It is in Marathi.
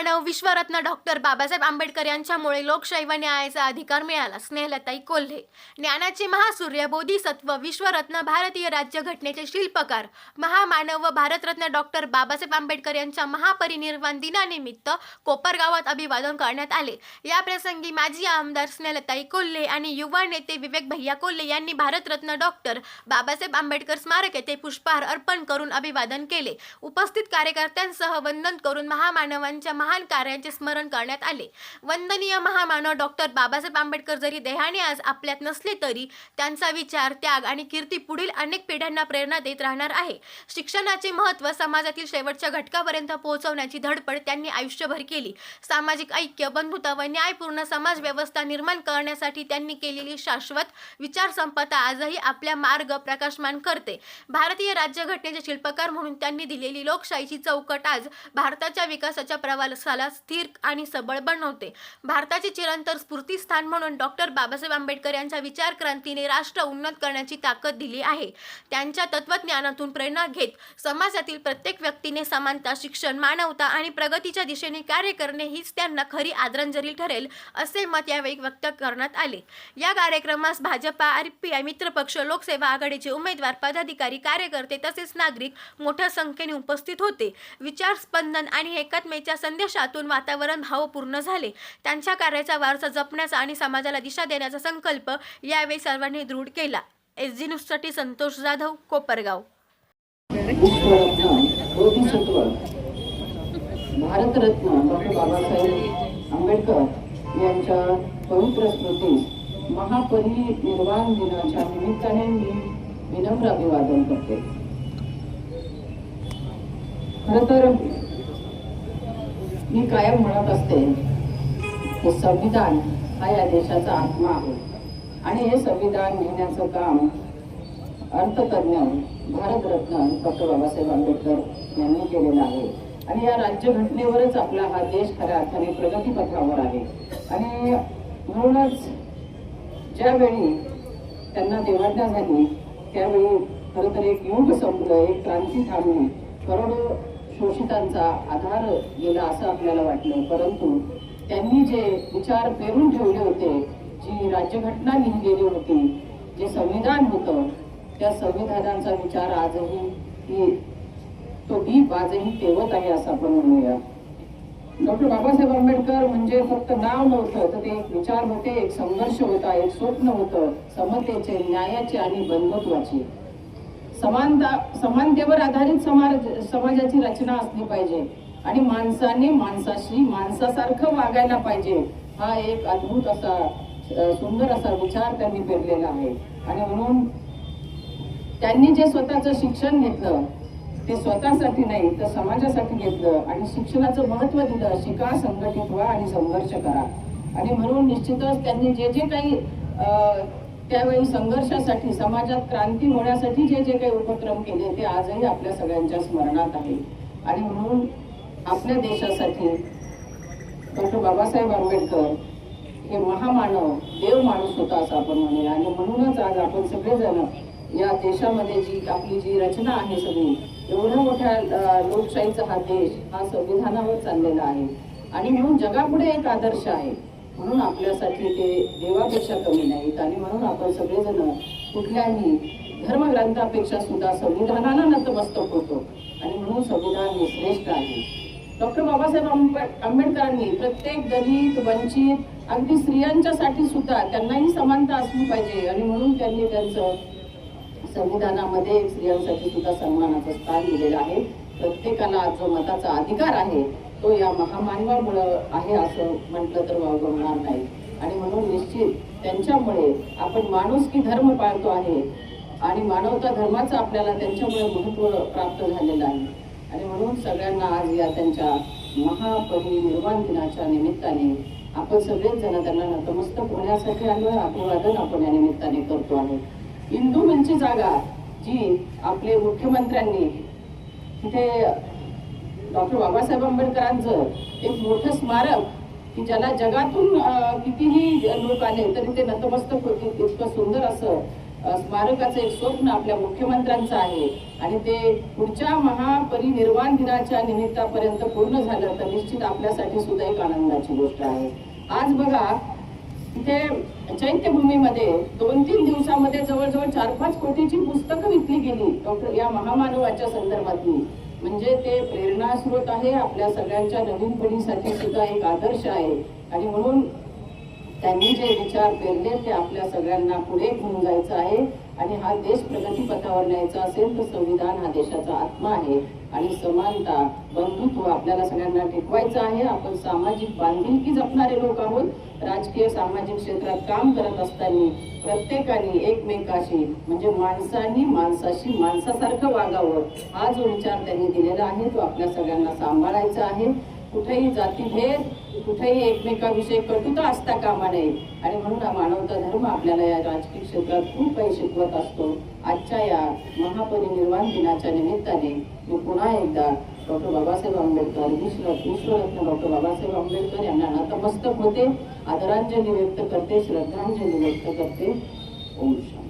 महामानव विश्वरत्न डॉक्टर बाबासाहेब आंबेडकर यांच्यामुळे लोकशाही व न्यायाचा अधिकार मिळाला. स्नेहलताई कोल्हे. ज्ञानाचे महासूर्य, बोधिसत्व, विश्वरत्न, भारतीय राज्यघटनेचे शिल्पकार, महामानव व भारतरत्न डॉक्टर बाबासाहेब आंबेडकर यांच्या महापरिनिर्वाण दिनानिमित्त कोपरगावात अभिवादन करण्यात आले. या प्रसंगी माजी आमदार स्नेहलताई कोल्हे आणि युवा नेते विवेक भैया कोल्हे यांनी भारतरत्न डॉक्टर बाबासाहेब आंबेडकर स्मारक येथे पुष्पहार अर्पण करून अभिवादन केले. उपस्थित कार्यकर्त्यांसह वंदन करून महामानवांच्या महान कार्याचे स्मरण करण्यात आले. वंदनीय महामानव डॉक्टर बाबासाहेब आंबेडकर जरी देहाने आज आपल्यात नसले तरी त्यांचा विचार, त्याग आणि कीर्ती पुढील अनेक पिढ्यांना प्रेरणा देत राहणार आहे. शिक्षणाचे महत्त्व समाजातील शेवटच्या घटकापर्यंत पोहोचवण्याची धडपड त्यांनी आयुष्यभर केली. सामाजिक ऐक्य, बंधुता व न्यायपूर्ण समाज व्यवस्था निर्माण करण्यासाठी त्यांनी केलेली शाश्वत विचारसंपदा आजही आपल्या मार्ग प्रकाशमान करते. भारतीय राज्यघटनेचे शिल्पकार म्हणून त्यांनी दिलेली लोकशाहीची चौकट आज भारताच्या विकासाच्या प्रवासाला स्थिर आणि सबळ बनवते. भारताचे चिरंतन स्फूर्तिस्थान म्हणून डॉक्टर बाबासाहेब आंबेडकर यांच्या विचारक्रांतीने राष्ट्र उन्नत करण्याची ताकद दिली आहे. त्यांच्या तत्त्वज्ञानातून प्रेरणा घेत समाजातील प्रत्येक व्यक्तीने समानता, शिक्षण, मानवता आणि प्रगतीच्या दिशेने कार्य करणे हीच त्यांना खरी आदरांजली ठरेल, असे मत यावेळी व्यक्त करण्यात आले. या कार्यक्रमास भाजपा, आरपीआय मित्रपक्ष, लोकसेवा आघाडीचे उमेदवार, पदाधिकारी, कार्यकर्ते तसेच नागरिक मोठ्या संख्येने उपस्थित होते. विचार स्पंदन आणि एकात्मतेच्या संदेशातून वातावरण भावपूर्ण झाले. त्यांच्या कार्याचा वारसा जपण्याचा आणि समाजाला दिशा देण्याचा संकल्प यावेळी सर्वांनी दृढ केला. SG न्यूजसाठी संतोष जाधव, कोपरगाव. भारतरत्न डॉक्टर बाबासाहेब आंबेडकर यांच्या पवित्र स्मृतीस महापरिनिर्वाण दिनाच्या निमित्ताने मी विनम्र अभिवादन करते. खरं तर मी कायम म्हणत असते की संविधान हा या देशाचा आत्मा आहे आणि हे संविधान लिहिण्याचं काम अर्थतज्ञ भारतरत्न डॉक्टर बाबासाहेब आंबेडकर यांनी केलेलं आहे. आणि या राज्यघटनेवरच आपला हा देश खऱ्या अर्थाने प्रगतीपथावर आहे. आणि म्हणूनच ज्यावेळी त्यांना देवाज्ञा झाली त्यावेळी खरं तर एक युग संपलं, एक क्रांती थांबली, करोडो शोषितांचा आधार गेला असं आपल्याला वाटलं. परंतु त्यांनी जे विचार पेरून ठेवले होते, जी राज्यघटना लिहिलेली होती, जे संविधान होतं, त्या संविधानाचा विचार आजही तो दीप आजही तेवत आहे असं आपण म्हणूया. डॉक्टर बाबासाहेब आंबेडकर म्हणजे फक्त नाव नव्हतं, तर ते एक विचार होते, एक संघर्ष होता, एक स्वप्न होतं समतेचे, न्यायाचे आणि बंधुत्वाचे. समानतेवर आधारित समाजाची रचना असली पाहिजे आणि माणसाने माणसाशी माणसासारखं वागायला पाहिजे. हा एक अद्भुत असा सुंदर असा विचार त्यांनी पेरलेला आहे. आणि म्हणून त्यांनी जे स्वतःचं शिक्षण घेतलं ते स्वतःसाठी नाही तर समाजासाठी घेतलं आणि शिक्षणाचं महत्त्व दिलं. शिका, संघटित व्हा आणि संघर्ष करा. आणि म्हणून निश्चितच त्यांनी जे जे काही त्यावेळी संघर्षासाठी, समाजात क्रांती होण्यासाठी जे जे काही उपक्रम केले ते आजही आपल्या सगळ्यांच्या स्मरणात आहे. आणि म्हणून आपल्या देशासाठी डॉक्टर बाबासाहेब आंबेडकर हे महामानव, देव माणूस होता असं आपण म्हणूया. आणि म्हणूनच आज आपण सगळेजण या देशामध्ये जी आपली जी रचना आहे सगळी, एवढ्या मोठ्या लोकशाहीचा हा देश हा संविधानावर चाललेला आहे आणि म्हणून जगापुढे एक आदर्श आहे. म्हणून आपल्यासाठी ते देवापेक्षा कमी नाहीत. आणि म्हणून आपण सगळेजण कुठल्याही धर्मग्रंथापेक्षा सुद्धा संविधानाला नतमस्तक होतो आणि म्हणून संविधान हे श्रेष्ठ आहे. डॉक्टर बाबासाहेब आंबेडकरांनी प्रत्येक दलित, वंचित, अगदी स्त्रियांच्यासाठी सुद्धा त्यांनाही समानता असली पाहिजे आणि म्हणून त्यांनी त्यांचं संविधानामध्ये स्त्रियांसाठी सुद्धा सन्मानाचं स्थान दिलेलं आहे. प्रत्येकाला जो मताचा अधिकार आहे तो या महामानवामुळं आहे असं म्हटलं तर वावगं होणार नाही. आणि म्हणून निश्चित त्यांच्यामुळे आपण माणुसकी धर्म पाळतो आहे आणि मानवता धर्माचं आपल्याला त्यांच्यामुळे महत्त्व प्राप्त झालेलं आहे. आणि म्हणून सगळ्यांना आज या त्यांच्या महापरिनिर्वाण दिनाच्या निमित्ताने आपण सगळेच जण त्यांना नतमस्तक होण्यासाठी आलो. अभिवादन आपण या निमित्ताने करतो आहे. इंदू मिलची जागा जी आपले मुख्यमंत्र्यांनी तिथे डॉक्टर बाबासाहेब आंबेडकरांचं एक मोठं स्मारक की ज्याला जगातून कितीही लोक आले तरी ते नतमस्तक होतील इतकं सुंदर असं स्मारकाचं एक स्वप्न आपल्या मुख्यमंत्र्यांचं आहे आणि ते पुढच्या महापरिनिर्वाण दिनाच्या निमित्तापर्यंत पूर्ण झालं तर निश्चित आपल्यासाठी सुद्धा एक आनंदाची गोष्ट आहे. आज बघा तिथे चैत्यभूमीमध्ये 2-3 दिवसामध्ये जवळजवळ 4-5 कोटीची पुस्तकं विकली गेली डॉक्टर या महामानवाच्या संदर्भातली. म्हणजे ते प्रेरणा स्रोत आहे, आपल्या सगळ्यांच्या नवीन पिढीसाठी सुद्धा एक आदर्श आहे. आणि म्हणून त्यांनी जे विचार पेरले ते आपल्या सगळ्यांना पुढे घेऊन जायचं आहे. आणि हा देश प्रगतीपथावर न्यायचा असेल तर संविधान हा देशाचा आत्मा आहे आणि समानता बंधुत्व आपल्याला सगळ्यांना टिकवायचं आहे. आपण सामाजिक बांधिलकी जपणारे लोक आहोत. राजकीय सामाजिक क्षेत्रात काम करत असताना प्रत्येकाने एकमेकाशी म्हणजे माणसांनी माणसाशी माणसासारखं वागावं हा जो विचार त्यांनी दिलेला आहे तो आपल्या सगळ्यांना सांभाळायचा आहे. कुठेही जातीभेद, कुठेही एकमेकाविषयी कटुता असता कामा नये. आणि म्हणून हा मानवता धर्म आपल्याला या राजकीय क्षेत्रात खूप काही शिकवत असतो. आजच्या या महापरिनिर्वाण दिनाच्या निमित्ताने मी पुन्हा एकदा डॉक्टर बाबासाहेब आंबेडकर विश्वरत्न डॉक्टर बाबासाहेब आंबेडकर यांना नतमस्तक होते, आदरांजली व्यक्त करते, श्रद्धांजली व्यक्त करते. ओम शांती.